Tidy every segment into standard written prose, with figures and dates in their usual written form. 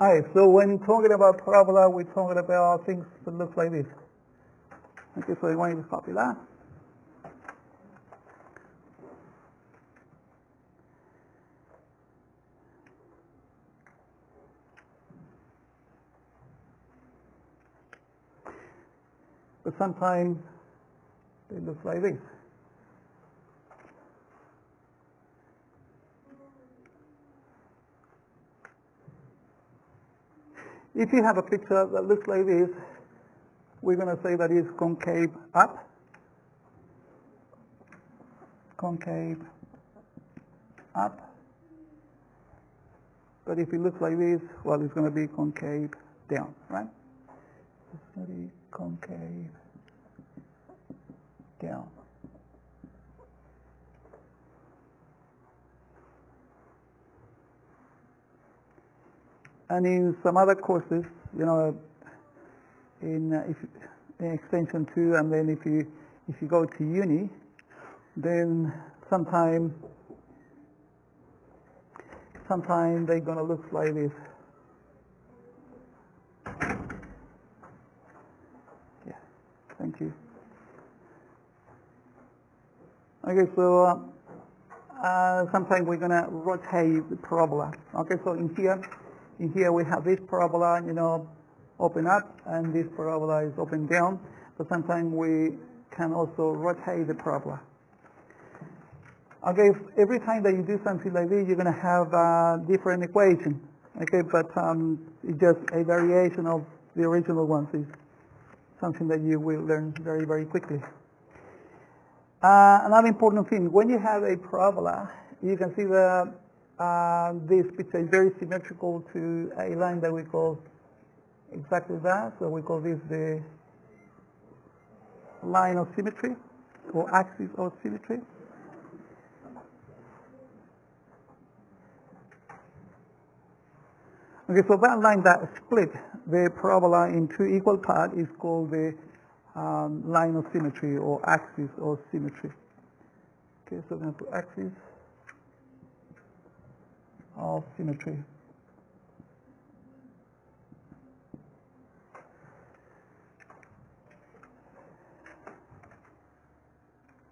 Alright, so when talking about parabola, we're talking about things that look like this. Okay, so I want you to copy that. But sometimes they look like this. If you have a picture that looks like this, we're going to say that it's concave up, concave up. But if it looks like this, well, it's going to be concave down, right? It's going to be concave down. And in some other courses, you know, in extension 2, and then if you go to uni, then sometime they're going to look like this. Yeah, thank you. Okay, so sometime we're going to rotate the parabola. Okay, so in here we have this parabola, you know, open up, and this parabola is open down. But sometimes we can also rotate the parabola. Okay, every time that you do something like this, you're going to have a different equation. Okay, but it's just a variation of the original ones. It's something that you will learn very, very quickly. Another important thing, when you have a parabola, you can see the this picture is very symmetrical to a line that we call exactly that. So we call this the line of symmetry, or axis of symmetry. Okay, so that line that split the parabola in two equal parts is called the line of symmetry, or axis of symmetry. Okay, so we're going to put axis of symmetry.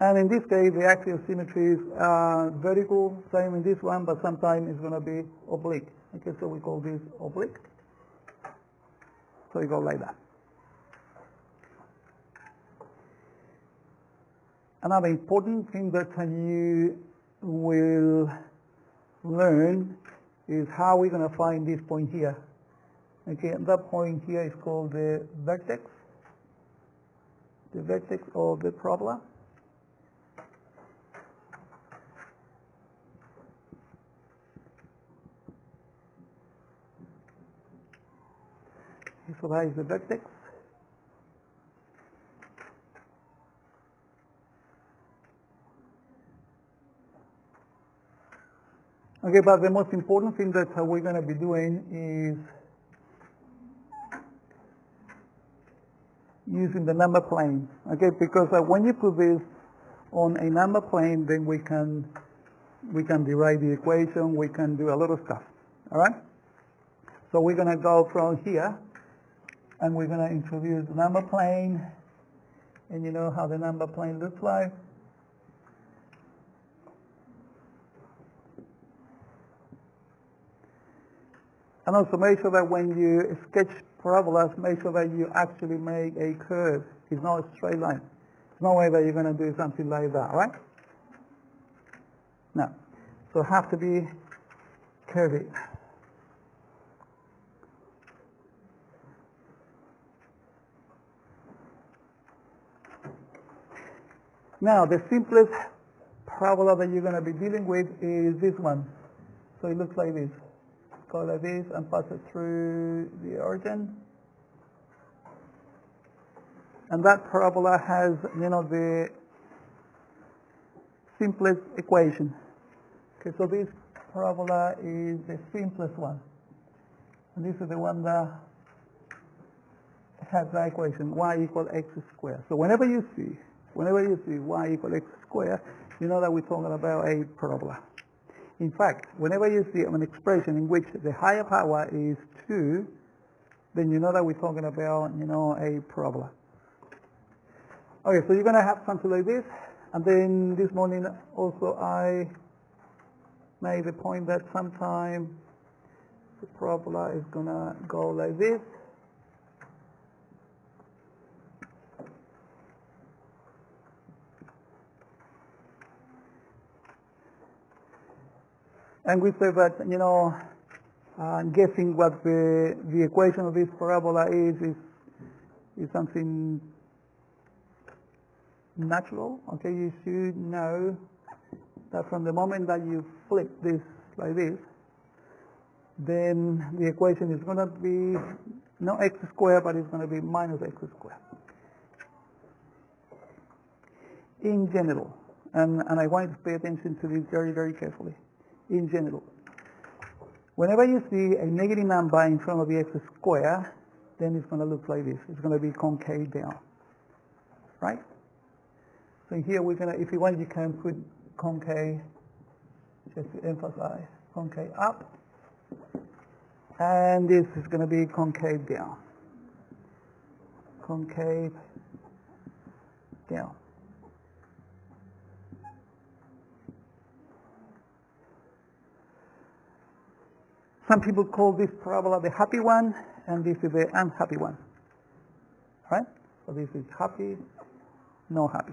And in this case, the axis of symmetry is vertical, same in this one, but sometimes it's going to be oblique. Okay, so we call this oblique. So you go like that. Another important thing that you will learn is how we're going to find this point here. Okay, and that point here is called the vertex of the parabola. So that is the vertex. Okay, but the most important thing that we're going to be doing is using the number plane. Okay, because when you put this on a number plane, then we can derive the equation. We can do a lot of stuff. All right. So we're going to go from here, and we're going to introduce the number plane, and you know how the number plane looks like. And also make sure that when you sketch parabolas, make sure that you actually make a curve. It's not a straight line. There's no way that you're going to do something like that, right? No. So it has to be curvy. Now, the simplest parabola that you're going to be dealing with is this one. So it looks like this. Go like this and pass it through the origin. And that parabola has, you know, the simplest equation. Okay, so this parabola is the simplest one. And this is the one that has the equation, y equals x squared. So whenever you see y equals x squared, you know that we're talking about a parabola. In fact, whenever you see an expression in which the higher power is 2, then you know that we're talking about, a parabola. Okay, so you're going to have something like this. And then this morning also I made the point that sometimes the parabola is going to go like this. And we say that, guessing what the equation of this parabola is something natural. Okay, you should know that from the moment that you flip this like this, then the equation is going to be not x squared, but it's going to be minus x squared. In general, and I want you to pay attention to this very, very carefully. In general, whenever you see a negative number in front of the x squared, then it's going to look like this. It's going to be concave down, right? So here we're going to, if you want, you can put concave, just to emphasize, concave up. And this is going to be concave down. Concave down. Some people call this parabola the happy one, and this is the unhappy one. Right? So this is happy, no happy.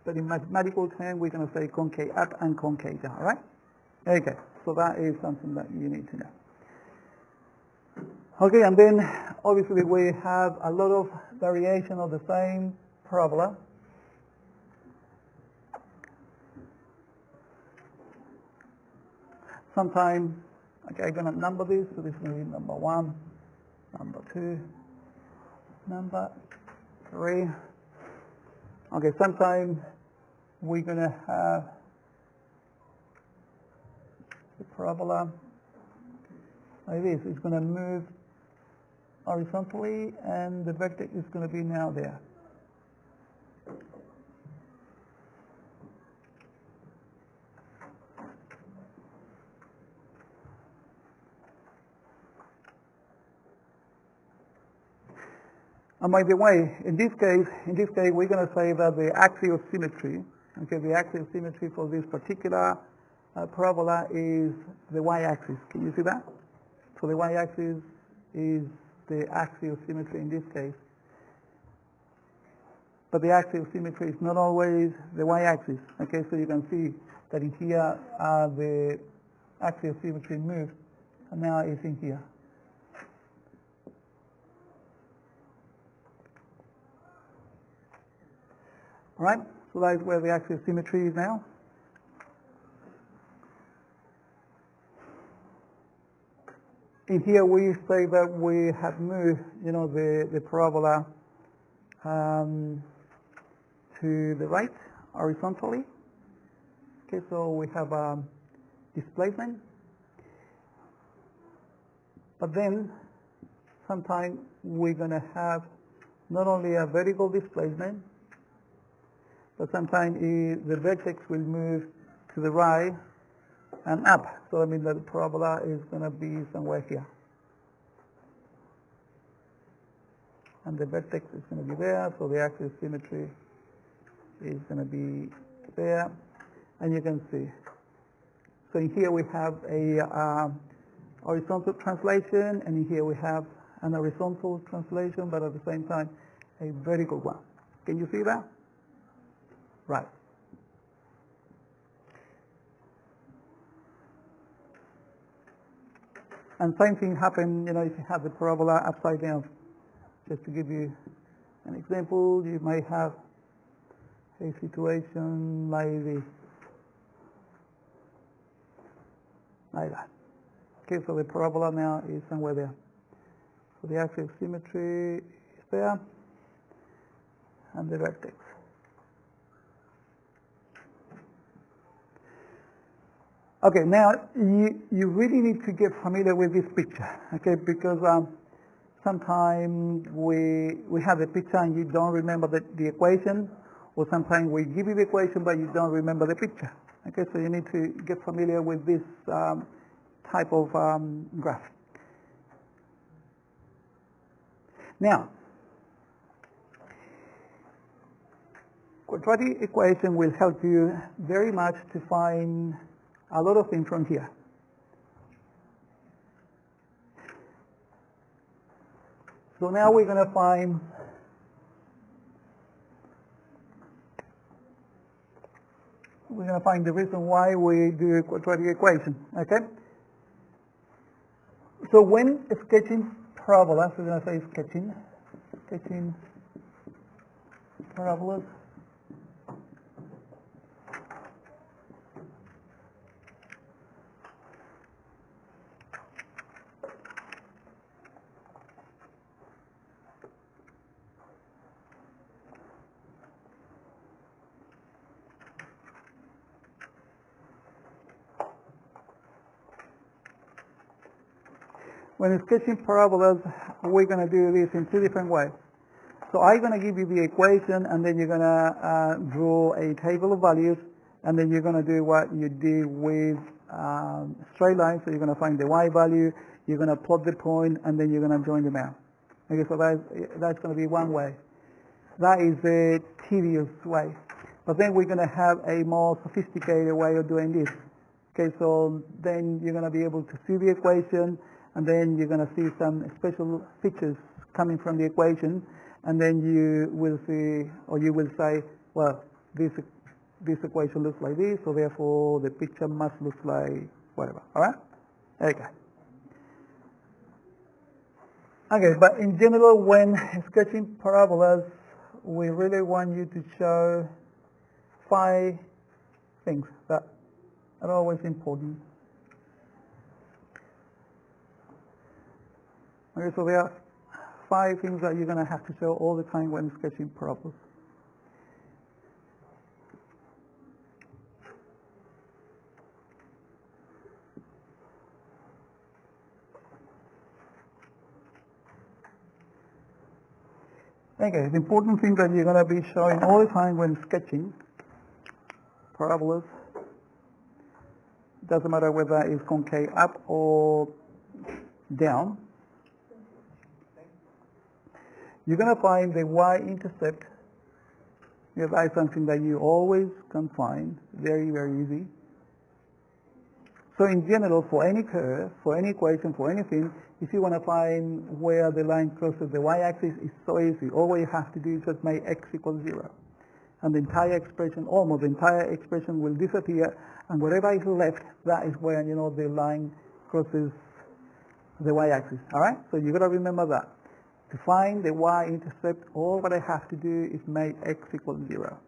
But in mathematical terms, we're going to say concave up and concave down, all right? Okay, so that is something that you need to know. Okay, and then obviously we have a lot of variation of the same parabola. Sometimes, okay, I'm going to number this, so this is going to be number 1, number 2, number 3. Okay, sometimes we're going to have the parabola like this. It's going to move horizontally, and the vertex is going to be now there. And by the way, in this case, we're going to say that the axial symmetry, okay, the axial symmetry for this particular parabola is the y-axis. Can you see that? So the y-axis is the axial symmetry in this case. But the axial symmetry is not always the y-axis. Okay, so you can see that in here the axial symmetry moved, and now it's in here. All right, so that's where the axial symmetry is now. In here we say that we have moved, the parabola to the right horizontally. Okay, so we have displacement. But then sometimes we're going to have not only a vertical displacement, but sometimes the vertex will move to the right and up. So that means that the parabola is going to be somewhere here. And the vertex is going to be there, so the axial symmetry is going to be there. And you can see. So in here we have a horizontal translation, and in here we have an horizontal translation, but at the same time a vertical one. Can you see that? Right. And same thing happens, if you have the parabola upside down. Just to give you an example, you may have a situation like this. Like that. Okay, so the parabola now is somewhere there. So the axial symmetry is there, and the vertex. Okay, now you really need to get familiar with this picture, okay, because sometimes we have the picture and you don't remember the equation, or sometimes we give you the equation but you don't remember the picture. Okay, so you need to get familiar with this type of graph. Now, quadratic equation will help you very much to find a lot of things from here. So now we're going to find the reason why we do a quadratic equation, okay? So when sketching parabolas, we're going to say sketching parabolas, when sketching parabolas, we're going to do this in two different ways. So I'm going to give you the equation, and then you're going to draw a table of values, and then you're going to do what you did with straight lines. So you're going to find the y value, you're going to plot the point, and then you're going to join them out. Okay, so that's going to be one way. That is a tedious way. But then we're going to have a more sophisticated way of doing this. Okay, so then you're going to be able to see the equation, and then you're going to see some special features coming from the equation, and then you will see, or you will say, well, this equation looks like this, so therefore the picture must look like whatever. All right? Okay. Okay, but in general, when sketching parabolas, we really want you to show 5 things that are always important. Okay, so there are 5 things that you're going to have to show all the time when sketching parabolas. Okay, the important thing that you're going to be showing all the time when sketching parabolas, doesn't matter whether it's concave up or down, you're going to find the y-intercept. Yeah, that is something that you always can find, very, very easy. So in general, for any curve, for any equation, for anything, if you want to find where the line crosses the y-axis, it's so easy. All you have to do is just make x equals 0. And the entire expression, almost the entire expression will disappear, and whatever is left, that is where, you know, the line crosses the y-axis. All right? So you've got to remember that. To find the y-intercept, all what I have to do is make x equals 0.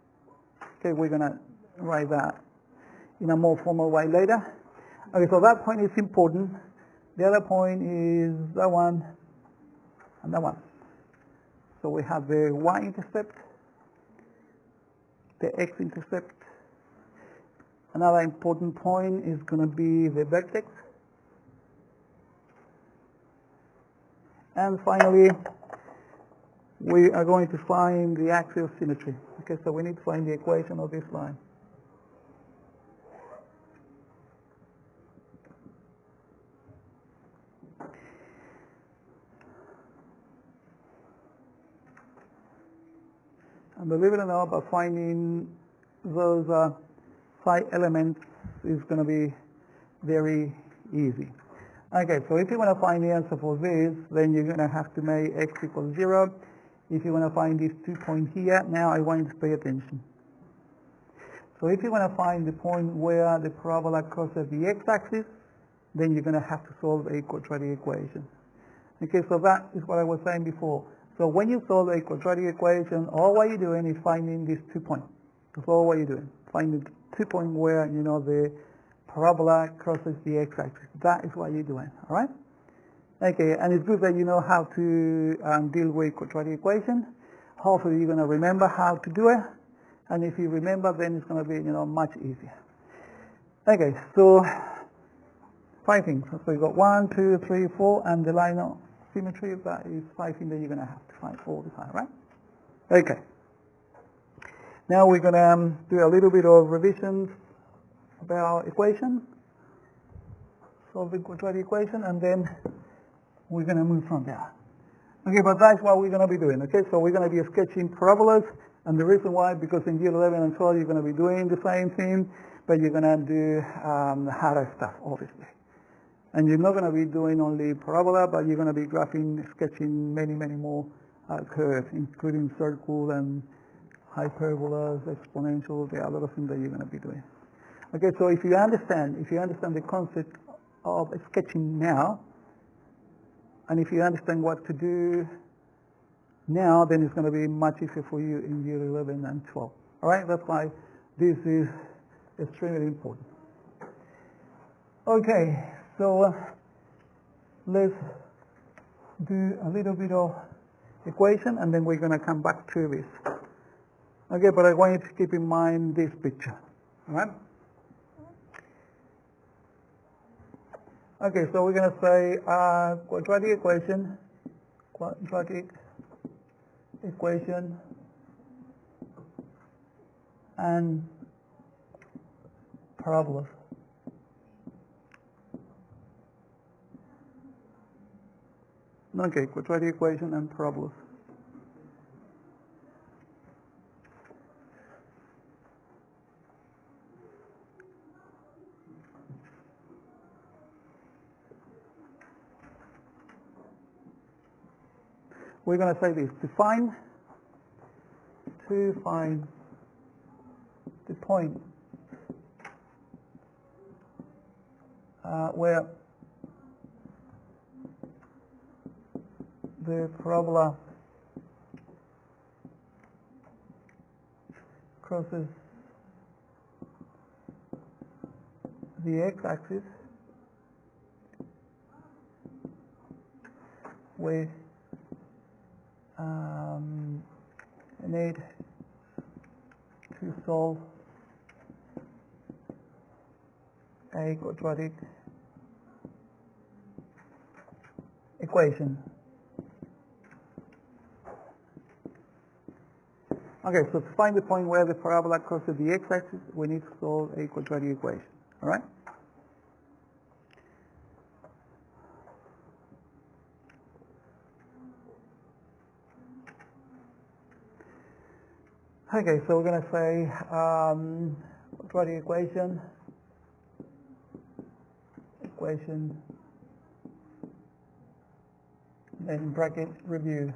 Okay, we're going to write that in a more formal way later. Okay, so that point is important. The other point is that one and that one. So we have the y-intercept, the x-intercept. Another important point is going to be the vertex. And finally, we are going to find the axial symmetry. Okay, so we need to find the equation of this line. And believe it or not, by finding those 5 elements is going to be very easy. Okay, so if you want to find the answer for this, then you're going to have to make x equals 0. If you want to find these 2 points here, now I want you to pay attention. So if you want to find the point where the parabola crosses the x-axis, then you're going to have to solve a quadratic equation. Okay, so that is what I was saying before. So when you solve a quadratic equation, all what you're doing is finding these 2 points. That's all what you're doing. Finding the 2 points where, you know, the parabola crosses the x-axis. That is what you're doing, all right? Okay, and it's good that you know how to deal with quadratic equation. Hopefully you're going to remember how to do it. And if you remember, then it's going to be, you know, much easier. Okay, so 5 things. So we've got 1, 2, 3, 4, and the line of symmetry. That is 5 things that you're going to have to find all the time, right? Okay. Now we're going to do a little bit of revisions about equation, solve the quadratic equation, and then we're going to move from there. Okay, but that's what we're going to be doing. Okay, so we're going to be sketching parabolas, and the reason why, because in year 11 and 12 you're going to be doing the same thing, but you're going to do harder stuff, obviously. And you're not going to be doing only parabola, but you're going to be graphing, sketching many more curves, including circle and hyperbolas, exponentials. There are a lot of things that you're going to be doing. Okay, so if you understand the concept of sketching now, and if you understand what to do now, then it's going to be much easier for you in year 11 and 12. All right, that's why this is extremely important. Okay, so let's do a little bit of equation, and then we're going to come back to this. Okay, but I want you to keep in mind this picture. All right? Okay, so we're going to say quadratic equation, and parabolas. Okay, quadratic equation and parabolas. We're going to say this: to find the point where the parabola crosses the x-axis with need to solve a quadratic equation. Okay, so to find the point where the parabola crosses the x-axis, we need to solve a quadratic equation. All right? Okay, so we're going to say quadratic equation, then in bracket review.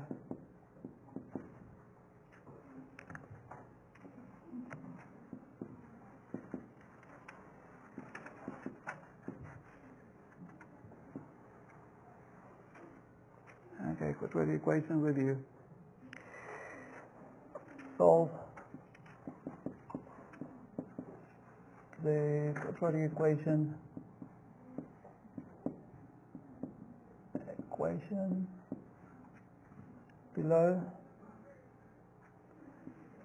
Okay, quadratic equation review. Solve the quadratic equation below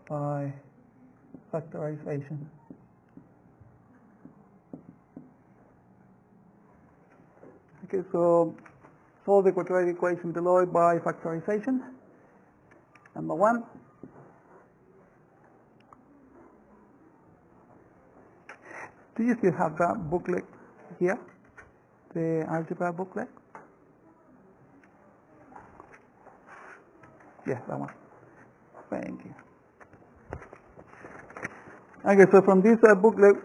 by factorization. Okay, so solve the quadratic equation below by factorization. Number one. Do you still have that booklet here? The algebra booklet? Yes, that one. Thank you. Okay, so from this booklet,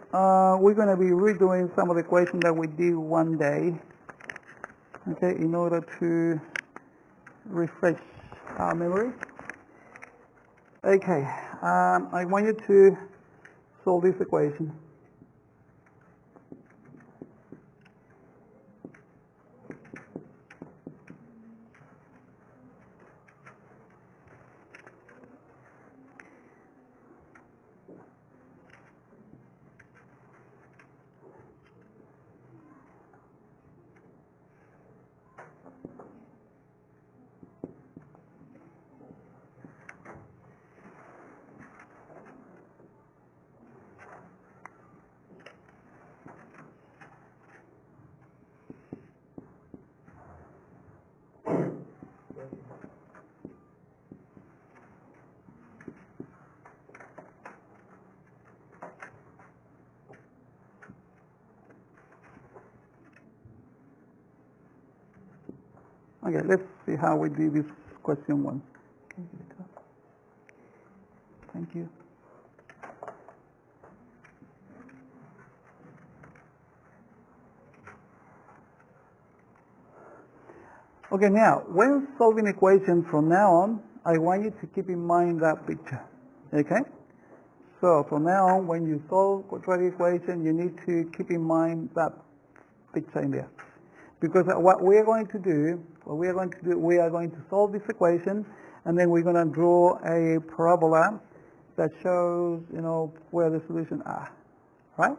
we're going to be redoing some of the equations that we did one day, okay, in order to refresh our memory. Okay, I want you to solve this equation. Okay, let's see how we do this question one. Thank you. Okay, now, when solving equations from now on, I want you to keep in mind that picture, okay? So from now on, when you solve quadratic equation, you need to keep in mind that picture in there. Because what we are going to do, we are going to solve this equation, and then we're going to draw a parabola that shows, where the solutions are, right?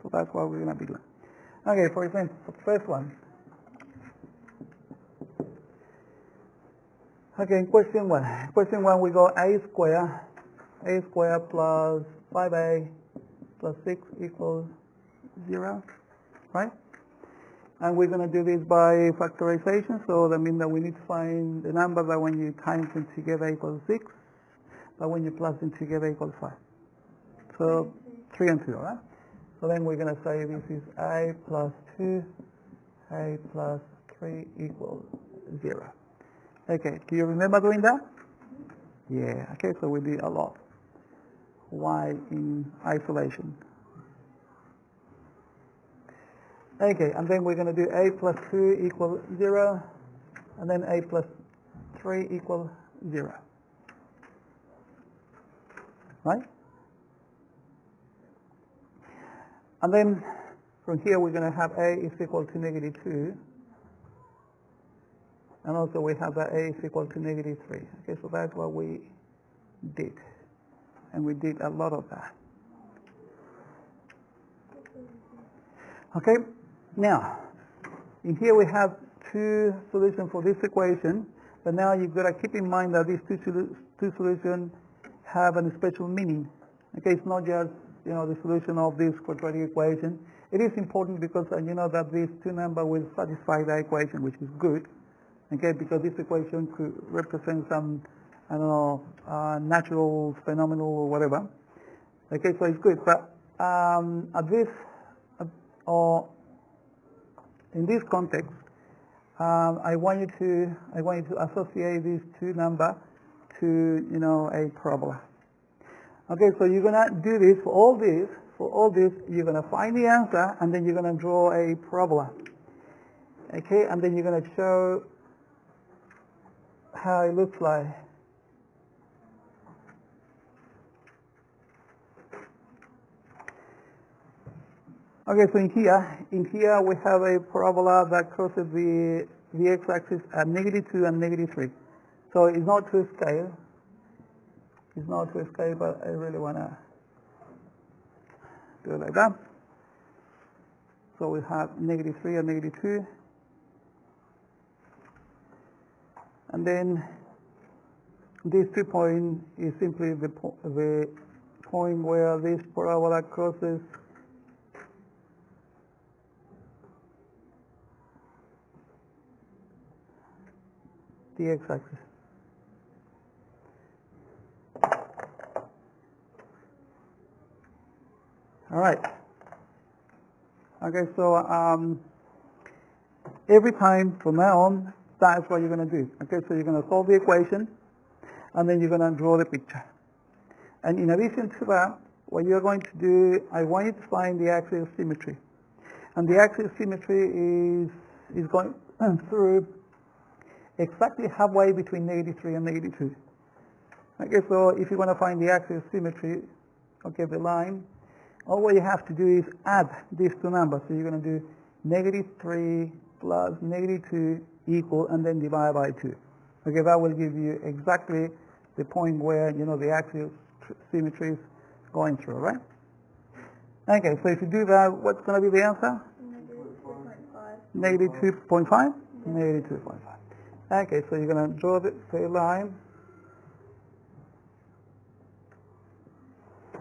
So that's what we're going to be doing. Okay, for example, the first one. Okay, in question one we go a squared plus 5a plus 6 equals 0, right? And we're going to do this by factorization, so that means that we need to find the number that when you times them together equals 6, but when you plus them together equals 5. So 3 and 2, right? So then we're going to say this is a plus 2, a plus 3 equals 0. Okay, do you remember doing that? Yeah, okay, so we did a lot. Y in isolation. Okay, and then we're going to do a plus 2 equals 0, and then a plus 3 equals 0. Right? And then from here we're going to have a is equal to negative 2. And also we have that a is equal to negative 3. Okay, so that's what we did. And we did a lot of that. Okay, now, in here we have two solutions for this equation, but now you've got to keep in mind that these two solutions have a special meaning. Okay, it's not just, the solution of this quadratic equation. It is important because you know that these two numbers will satisfy the equation, which is good. Okay, because this equation could represent some, natural phenomenon or whatever. Okay, so it's good. But in this context, I want you to associate these two numbers to, a parabola. Okay, so you're gonna do this for all this. For all this, you're gonna find the answer, and then you're gonna draw a parabola. Okay, and then you're gonna show how it looks like. Okay, so in here we have a parabola that crosses the x-axis at -2 and -3. So it's not to scale. It's not to scale, but I really want to do it like that. So we have -3 and -2. And then this 2 point is simply the point where this parabola crosses the x-axis. All right. Okay, so every time from now on, that's what you're going to do. Okay, so you're going to solve the equation, and then you're going to draw the picture. And in addition to that, what you're going to do, I want you to find the axial symmetry. And the axial symmetry is going through exactly halfway between -3 and -2. Okay, so if you want to find the axial symmetry, okay, the line, all what you have to do is add these two numbers. So you're going to do -3 plus -2 equal, and then divide by 2. Okay, that will give you exactly the point where, the axial symmetry is going through, right? Okay, so if you do that, what's going to be the answer? -2.5? -2.5. Okay, so you're going to draw the line.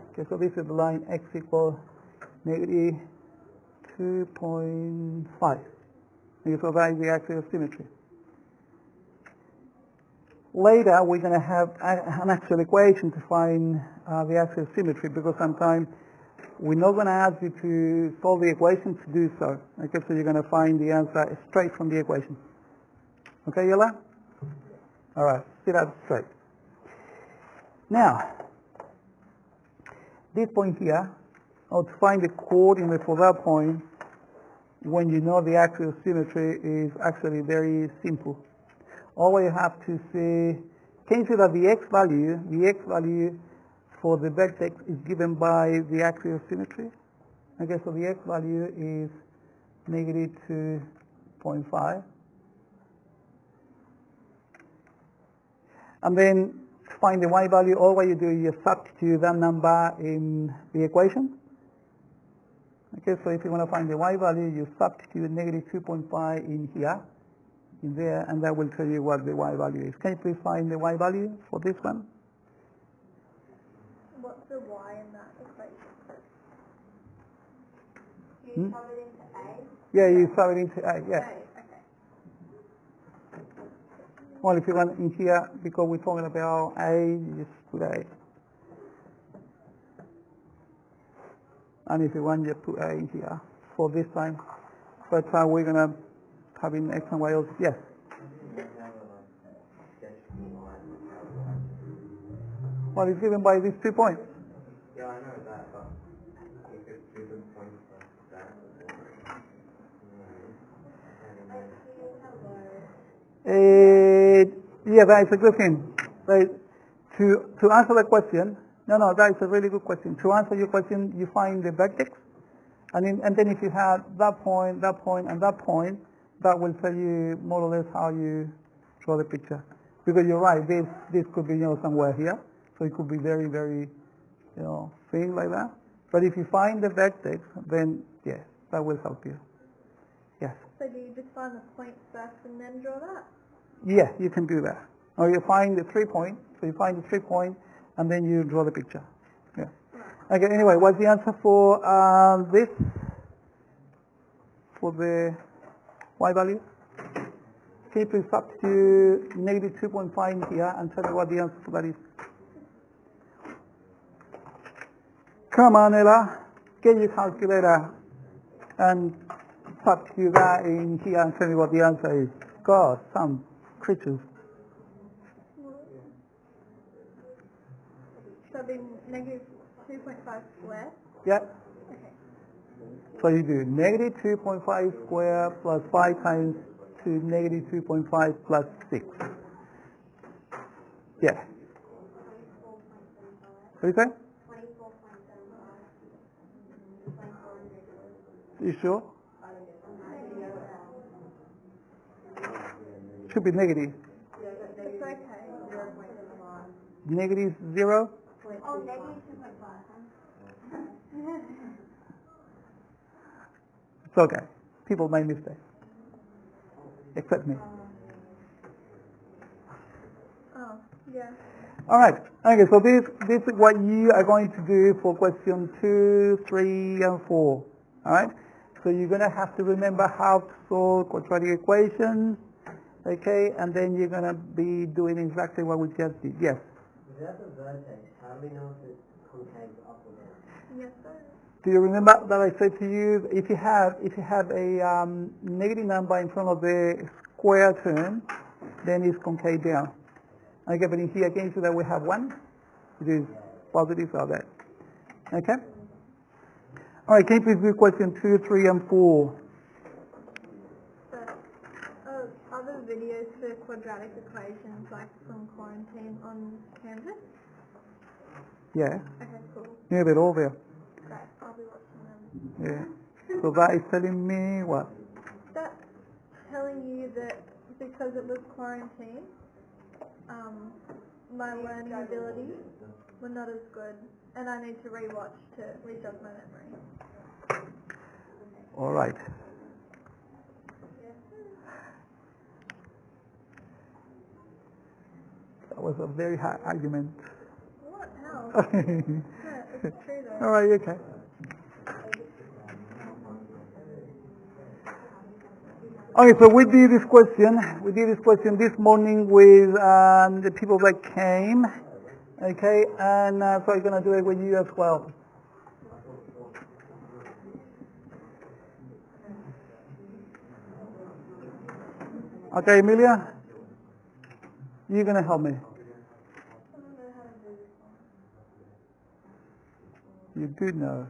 Okay, so this is the line x equals -2.5. Okay, so that is the axial symmetry. Later, we're going to have an actual equation to find the axial symmetry, because sometimes we're not going to ask you to solve the equation to do so. Okay, so you're going to find the answer straight from the equation. Okay, Yella? All right, sit up straight. Now, this point here, or to find the coordinate for that point, when you know the axial symmetry, is actually very simple. All you have to say, can you see that the x value for the vertex is given by the axial symmetry? Okay, so the x value is negative 2.5. And then to find the y value, all what you do is you substitute that number in the equation. Okay, so if you want to find the y value, you substitute negative 2.5 in here, in there, and that will tell you what the y value is. Can you please find the y value for this one? What's the y in that equation? Do you sub it into A? Yeah, you sub it into A, yeah. A, okay. Well, if you want in here, because we're talking about A, you just put A. And if you want, you put A in here for this time. But we're going to have in X and Y also. Yes? Well, it's given by these 2 points. Yeah, I know that, but you could do the points like that. Yeah, that is a good thing. Right. To answer the question, no, that is a really good question. To answer your question, you find the vertex, and then if you have that point, and that point, that will tell you more or less how you draw the picture. Because you're right, this could be somewhere here, so it could be very, very thin like that. But if you find the vertex, then yes, that will help you. Yes. So do you just find the points first and then draw that? Yeah, you can do that. Or you find the 3 point, so you find the 3 point, and then you draw the picture. Yeah. Okay, anyway, what's the answer for this? For the y value? Can you please substitute negative 2.5 in here and tell me what the answer for that is? Come on, Ella, get your calculator and substitute that in here and tell me what the answer is. God, some creatures. So it'd be negative 2.5 squared? Yeah. Okay. So you do negative 2.5 squared plus 5 times to negative 2.5 plus 6. Yeah. What do you say? 24.75. You sure? Should be negative. It's okay. Negative 0? Oh, negative 2.5. It's okay. People make mistakes. Except me. Oh, yeah. All right. Okay, so this is what you are going to do for question 2, 3, and 4. All right? So you're going to have to remember how to solve quadratic equations, okay? And then you're going to be doing exactly what we just did. Yes? Without the vertex, how do we know if it's concave up or down? Yes, sir. Do you remember that I said to you, if you have a negative number in front of the square term, then it's concave down. Okay, but in here again, so that we have 1, it is positive or that. Okay? All right, can you please do question 2, 3, and 4? So, other videos for quadratic equations, like from quarantine on Canvas? Yeah, Okay, cool. yeah, they're all there. Great, I'll be watching them. Yeah. So that is telling me what? That's telling you that because it was quarantine, my learning abilities were not as good, and I need to rewatch to rejog my memory. All right. That was a very hard argument. What? How? No, it's true though. All right, okay. Okay, so we did this question this morning with the people that came, okay, and so I'm going to do it with you as well. Okay, Emilia? You're going to help me. I don't know how to do this one. You do know.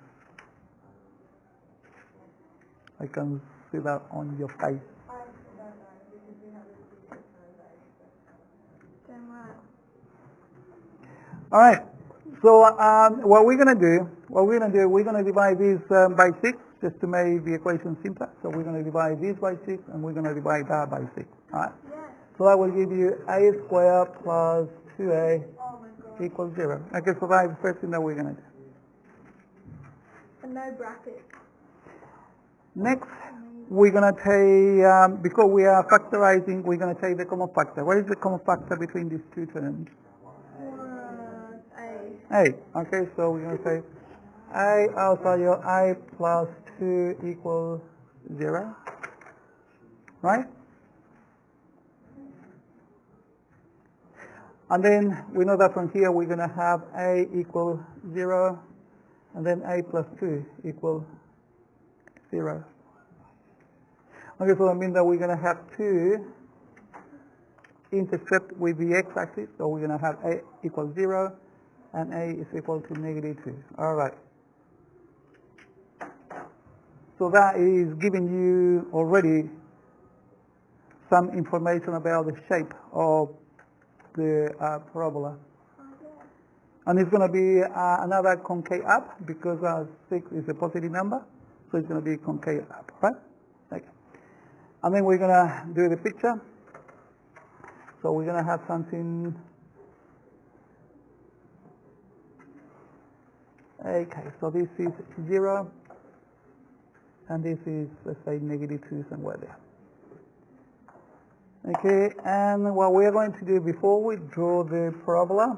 I can see that on your face. I don't know because we have this video survey. Damn right. All right. So what we're going to do, we're going to divide this by 6 just to make the equation simpler. So we're going to divide this by 6 and we're going to divide that by 6. All right. Yeah. So that will give you a squared plus 2a Oh my god. equals 0. Okay, so that's the first thing that we're going to do. And no brackets. Next, we're going to take, because we are factorizing, we're going to take the common factor. What is the common factor between these two terms? A. A. Okay, so we're going to say a outside your I plus 2 equals 0. Right? And then we know that from here we're going to have a equals 0, and then a plus 2 equals 0. Okay, so that means that we're going to have 2 intercept with the x-axis, so we're going to have a equals 0, and a is equal to -2. All right. So that is giving you already some information about the shape of the parabola. And it's going to be another concave up because 6 is a positive number, so it's going to be concave up, right? Okay. And then we're going to do the picture. So we're going to have something. Okay, so this is 0, and this is, let's say, -2 somewhere there. Okay, and what we are going to do before we draw the parabola,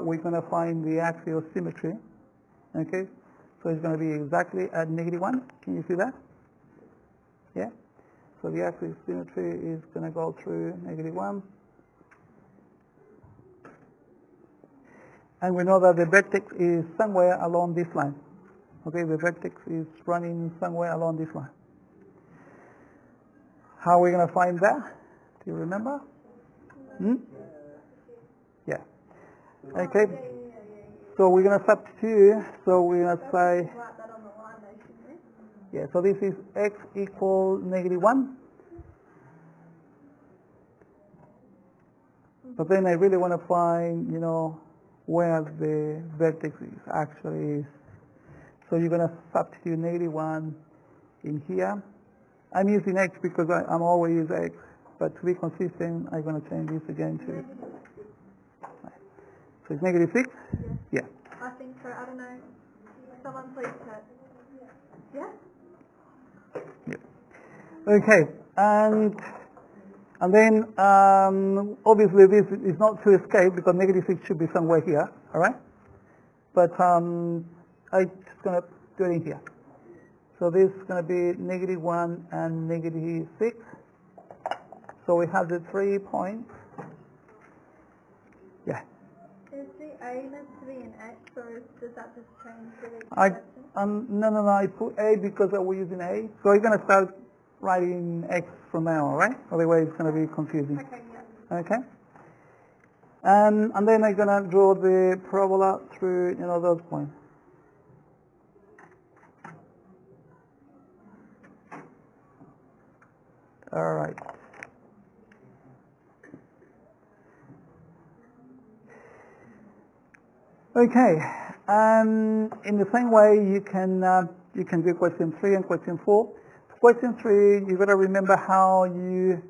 we're going to find the axial symmetry. Okay, so it's going to be exactly at -1. Can you see that? Yeah. So the axial symmetry is going to go through -1. And we know that the vertex is somewhere along this line. Okay, the vertex is running somewhere along this line. How are we going to find that? Do you remember? Yeah. Okay. So we're going to substitute. So we're going to say, Write that on the line though, shouldn't we? yeah, so this is x equals -1. But then I really want to find, where the vertex is actually is. So you're going to substitute -1 in here. I'm using x because I'm always use x, but to be consistent, I'm going to change this again to. So it's -6? Yeah. I think so. I don't know. Someone please check. Yeah? Yeah. Okay. And then obviously this is not to escape because -6 should be somewhere here. All right. But I'm just going to do it in here. So this is going to be -1 and -6. So we have the 3 points. Yeah. Is the A meant to be an X or does that just change with each section? No, I put A because we're using A. So you're going to start writing X from now on, right? Otherwise it's going to be confusing. Okay, yeah. Okay. And then I'm going to draw the parabola through, those points. All right. Okay. In the same way, you can do question 3 and question 4. Question 3, you got to remember how you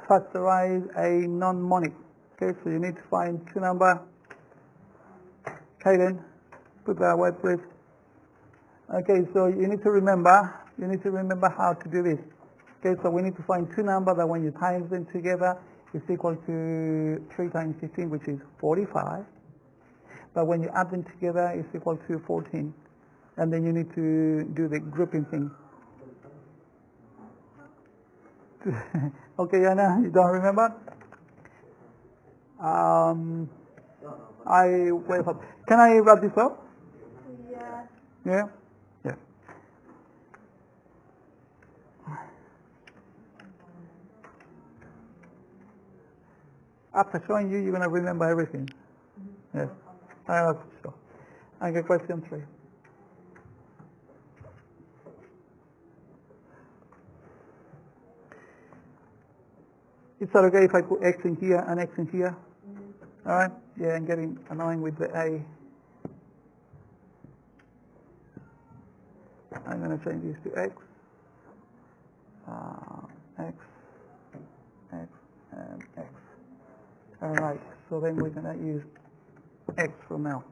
factorize a non-monic. Okay, so you need to find 2 numbers. Kaden, put that away, please. Okay, so you need to remember how to do this. Okay, so we need to find 2 numbers that when you times them together is equal to 3 times 15, which is 45. But when you add them together, it's equal to 14. And then you need to do the grouping thing. Okay, Anna, you don't remember? I wait up. Can I wrap this up? Yeah. Yeah? Yeah. After showing you, you're going to remember everything. Yes. That's sure. Okay, question 3. Is that okay if I put x in here and x in here? All right? Yeah, I'm getting annoying with the a. I'm going to change this to x. X, x, and x. All right, so then we're going to use x from now.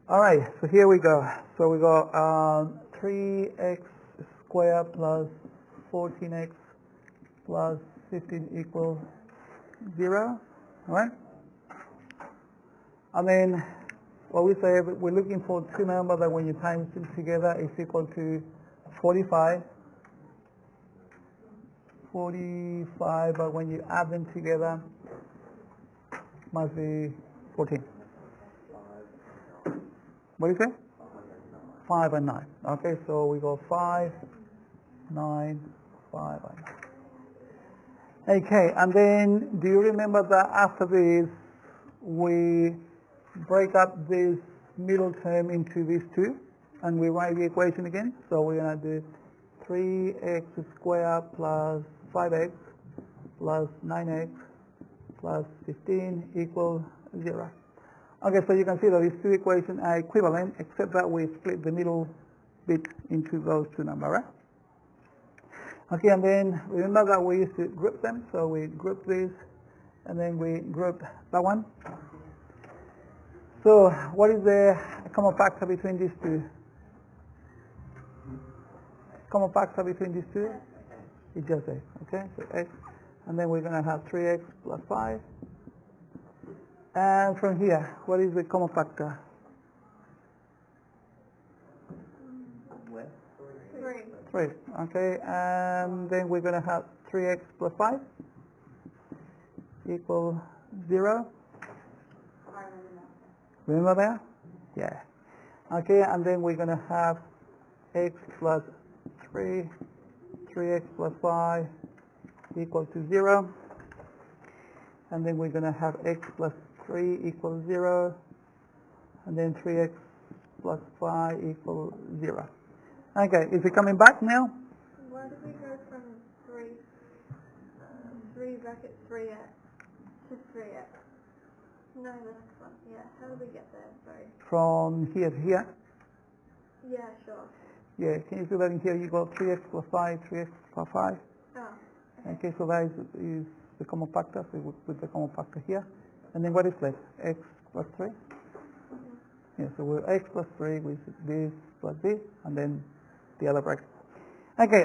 All right, so here we go. So we got 3x squared plus 14x plus 15 equals 0. All right? And then what we say, we're looking for two numbers that when you times them together is equal to 45. 45, but when you add them together, must be 14. What do you say? 5 and 9. Okay, so we go 5, 9, 5, and 9. Okay, and then do you remember that after this, we break up this middle term into these two, and we write the equation again? So we're going to do 3x squared plus 5x plus 9x plus 15 equals 0. Okay, so you can see that these two equations are equivalent, except that we split the middle bit into those two numbers, right? Okay, and then remember that we used to group them, so we group this, and then we group that one. So what is the common factor between these two? Common factor between these two? It's just x, okay? So x, and then we're going to have 3x plus 5. And from here, what is the common factor? 3. Okay, and then we're going to have 3x plus 5 equal 0. Remember that? Yeah. Okay, and then we're going to have x plus 3, 3x plus 5 equal to 0. And then we're going to have x plus 3 equals 0. And then 3x plus 5 equals 0. Okay, is it coming back now? Why did we go from 3 bracket 3x to 3x? No, the next one. Yeah, how did we get there? Sorry. From here to here? Yeah, sure. Yeah, can you do that in here? You got 3x plus 5, 3x plus 5. Oh. Okay, so that is the common factor, so we put the common factor here. And then what is left? X plus 3? Yeah, so we're x plus 3 with this plus this, and then the other bracket. Okay,